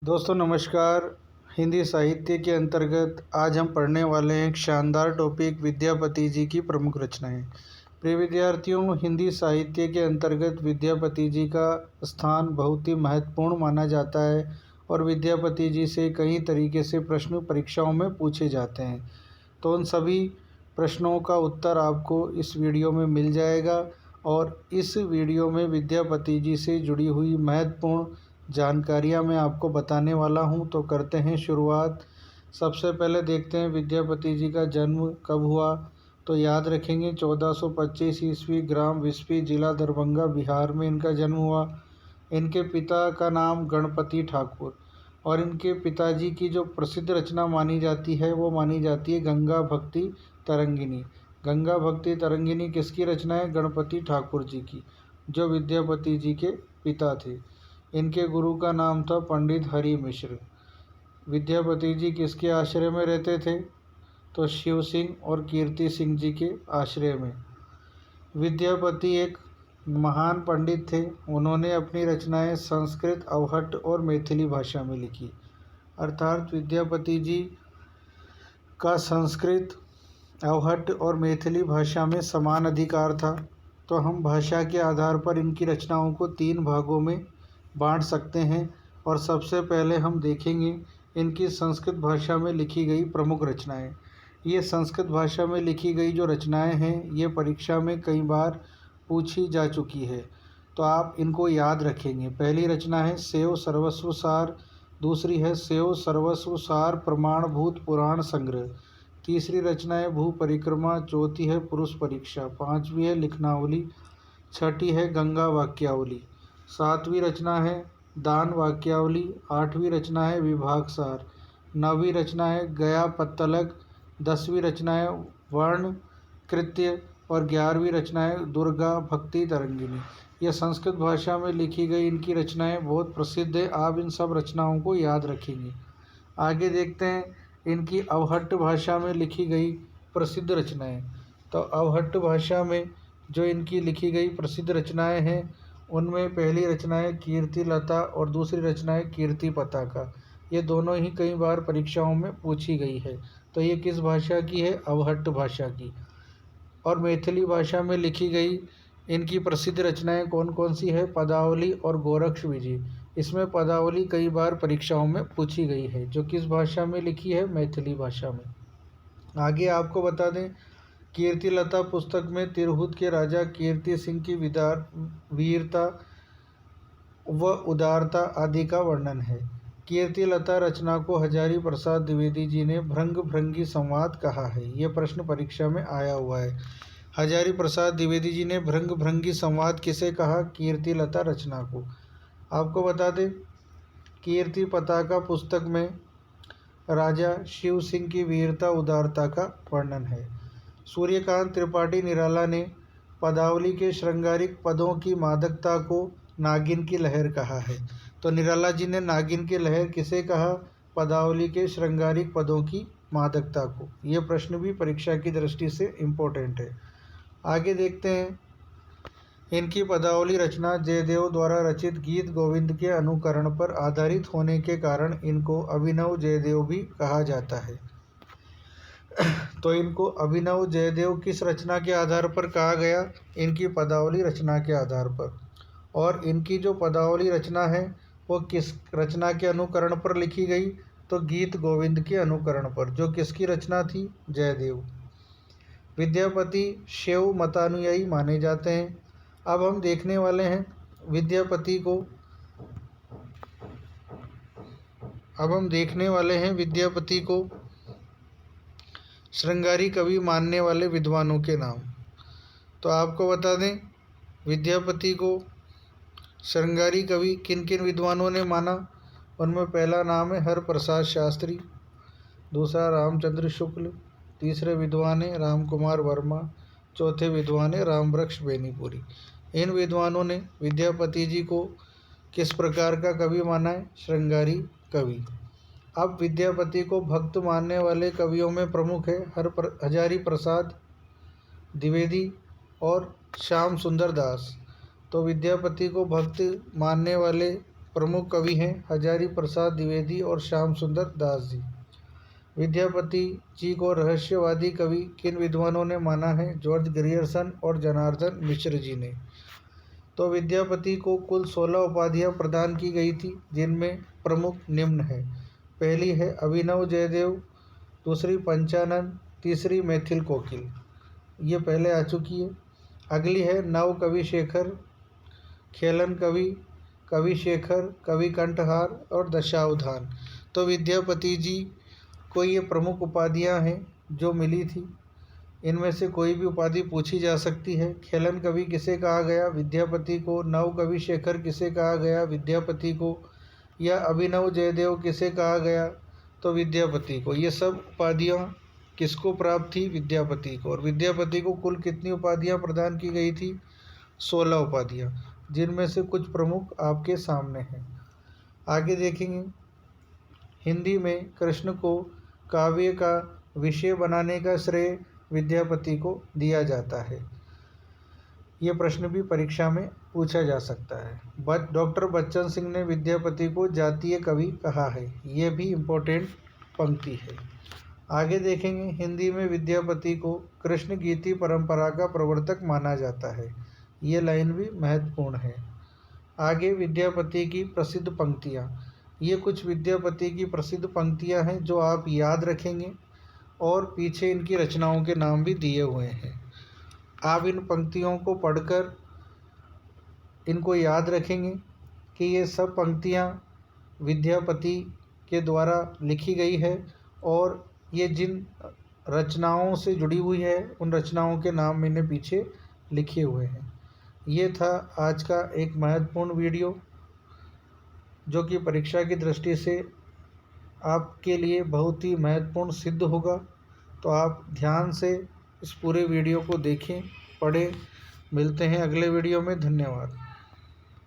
दोस्तों नमस्कार। हिंदी साहित्य के अंतर्गत आज हम पढ़ने वाले हैं एक शानदार टॉपिक विद्यापति जी की प्रमुख रचनाएं। प्रिय विद्यार्थियों, हिंदी साहित्य के अंतर्गत विद्यापति जी का स्थान बहुत ही महत्वपूर्ण माना जाता है और विद्यापति जी से कई तरीके से प्रश्न परीक्षाओं में पूछे जाते हैं। तो उन सभी प्रश्नों का उत्तर आपको इस वीडियो में मिल जाएगा और इस वीडियो में विद्यापति जी से जुड़ी हुई महत्वपूर्ण जानकारियाँ मैं आपको बताने वाला हूँ। तो करते हैं शुरुआत। सबसे पहले देखते हैं विद्यापति जी का जन्म कब हुआ। तो याद रखेंगे 1425 ईस्वी, ग्राम विस्फी, जिला दरभंगा, बिहार में इनका जन्म हुआ। इनके पिता का नाम गणपति ठाकुर और इनके पिताजी की जो प्रसिद्ध रचना मानी जाती है वो मानी जाती है गंगा भक्ति तरंगिनी। गंगा भक्ति तरंगिनी किसकी रचना है? गणपति ठाकुर जी की, जो विद्यापति जी के पिता थे। इनके गुरु का नाम था पंडित हरि मिश्र। विद्यापति जी किसके आश्रय में रहते थे? तो शिव सिंह और कीर्ति सिंह जी के आश्रय में। विद्यापति एक महान पंडित थे। उन्होंने अपनी रचनाएं संस्कृत, अवहट्ट और मैथिली भाषा में लिखी। अर्थात विद्यापति जी का संस्कृत, अवहट्ट और मैथिली भाषा में समान अधिकार था। तो हम भाषा के आधार पर इनकी रचनाओं को 3 भागों में बांट सकते हैं और सबसे पहले हम देखेंगे इनकी संस्कृत भाषा में लिखी गई प्रमुख रचनाएं। ये संस्कृत भाषा में लिखी गई जो रचनाएं हैं ये परीक्षा में कई बार पूछी जा चुकी है, तो आप इनको याद रखेंगे। पहली रचना है सेव सर्वस्व सार, दूसरी है सेव सर्वस्व सार प्रमाणभूत पुराण संग्रह, तीसरी रचना है भू परिक्रमा, चौथी है पुरुष परीक्षा, पांचवी है लिखनावली, छठी है गंगा वाक्यावली, सातवीं रचना है दान वाक्यावली, आठवीं रचना है विभाग सार, नौवीं रचना है गया पत्तलक, 10वीं रचना है वर्ण कृत्य और 11वीं रचना है दुर्गा भक्ति तरंगिनी। यह संस्कृत भाषा में लिखी गई इनकी रचनाएं बहुत प्रसिद्ध है। आप इन सब रचनाओं को याद रखेंगे। आगे देखते हैं इनकी अवहट्ट भाषा में लिखी गई प्रसिद्ध रचनाएं। तो अवहट्ट भाषा में जो इनकी लिखी गई प्रसिद्ध रचनाएं हैं उनमें पहली रचना है कीर्ति लता और दूसरी रचना है कीर्ति पताका। ये दोनों ही कई बार परीक्षाओं में पूछी गई है। तो ये किस भाषा की है? अवहट्ट भाषा की। और मैथिली भाषा में लिखी गई इनकी प्रसिद्ध रचनाएं कौन कौन सी है? पदावली और गोरक्ष विजय। इसमें पदावली कई बार परीक्षाओं में पूछी गई है, जो किस भाषा में लिखी है? मैथिली भाषा में। आगे आपको बता दें कीर्ति लता पुस्तक में तिरहुत के राजा कीर्ति सिंह की वीरता व उदारता आदि का वर्णन है। कीर्ति लता रचना को हजारी प्रसाद द्विवेदी जी ने भृंग भृंगी संवाद कहा है। यह प्रश्न परीक्षा में आया हुआ है। हजारी प्रसाद द्विवेदी जी ने भृंग भृंगी संवाद किसे कहा? कीर्ति लता रचना को। आपको बता दें कीर्ति पताका पुस्तक में राजा शिव सिंह की वीरता उदारता का वर्णन है। सूर्यकांत त्रिपाठी निराला ने पदावली के श्रृंगारिक पदों की मादकता को नागिन की लहर कहा है। तो निराला जी ने नागिन की लहर किसे कहा? पदावली के श्रृंगारिक पदों की मादकता को। यह प्रश्न भी परीक्षा की दृष्टि से इम्पोर्टेंट है। आगे देखते हैं इनकी पदावली रचना जयदेव द्वारा रचित गीत गोविंद के अनुकरण पर आधारित होने के कारण इनको अभिनव जयदेव भी कहा जाता है। तो इनको अभिनव जयदेव किस रचना के आधार पर कहा गया? इनकी पदावली रचना के आधार पर। और इनकी जो पदावली रचना है वो किस रचना के अनुकरण पर लिखी गई? तो गीत गोविंद के अनुकरण पर, जो किसकी रचना थी? जयदेव। विद्यापति शैव मतानुयायी माने जाते हैं। अब हम देखने वाले हैं विद्यापति को श्रृंगारी कवि मानने वाले विद्वानों के नाम। तो आपको बता दें विद्यापति को श्रृंगारी कवि किन किन विद्वानों ने माना। उनमें पहला नाम है हरप्रसाद शास्त्री, दूसरा रामचंद्र शुक्ल, तीसरे विद्वान है राम कुमार वर्मा, चौथे विद्वान है रामवृक्ष बेनीपुरी। इन विद्वानों ने विद्यापति जी को किस प्रकार का कवि माना है? श्रृंगारी कवि। अब विद्यापति को भक्त मानने वाले कवियों में प्रमुख है हजारी प्रसाद द्विवेदी और श्याम सुंदर दास। तो विद्यापति को भक्त मानने वाले प्रमुख कवि हैं हजारी प्रसाद द्विवेदी और श्याम सुंदर दास जी। विद्यापति जी को रहस्यवादी कवि किन विद्वानों ने माना है? जॉर्ज ग्रियर्सन और जनार्दन मिश्र जी ने। तो विद्यापति को कुल 16 उपाधियां प्रदान की गई थी, जिनमें प्रमुख निम्न है। पहली है अभिनव जयदेव, दूसरी पंचानन, तीसरी मैथिल कोकिल, ये पहले आ चुकी है। अगली है नव कवि शेखर, खेलन कवि, कवि शेखर, कवि कंठहार और दशावधान। तो विद्यापति जी को ये प्रमुख उपाधियां हैं जो मिली थी। इनमें से कोई भी उपाधि पूछी जा सकती है। खेलन कवि किसे कहा गया? विद्यापति को। नव कवि शेखर किसे कहा गया? विद्यापति को। या अभिनव जयदेव किसे कहा गया? तो विद्यापति को। ये सब उपाधियां किसको प्राप्त थी? विद्यापति को। और विद्यापति को कुल कितनी उपाधियां प्रदान की गई थी? 16 उपाधियां, जिनमें से कुछ प्रमुख आपके सामने हैं। आगे देखेंगे। हिंदी में कृष्ण को काव्य का विषय बनाने का श्रेय विद्यापति को दिया जाता है। ये प्रश्न भी परीक्षा में पूछा जा सकता है। डॉक्टर बच्चन सिंह ने विद्यापति को जातीय कवि कहा है। ये भी इम्पोर्टेंट पंक्ति है। आगे देखेंगे। हिंदी में विद्यापति को कृष्ण गीति परंपरा का प्रवर्तक माना जाता है। ये लाइन भी महत्वपूर्ण है। आगे विद्यापति की प्रसिद्ध पंक्तियाँ। ये कुछ विद्यापति की प्रसिद्ध पंक्तियाँ हैं जो आप याद रखेंगे और पीछे इनकी रचनाओं के नाम भी दिए हुए हैं। आप इन पंक्तियों को पढ़कर इनको याद रखेंगे कि ये सब पंक्तियाँ विद्यापति के द्वारा लिखी गई है और ये जिन रचनाओं से जुड़ी हुई है उन रचनाओं के नाम मैंने पीछे लिखे हुए हैं। ये था आज का एक महत्वपूर्ण वीडियो जो कि परीक्षा की दृष्टि से आपके लिए बहुत ही महत्वपूर्ण सिद्ध होगा। तो आप ध्यान से इस पूरे वीडियो को देखें, पढ़ें। मिलते हैं अगले वीडियो में। धन्यवाद।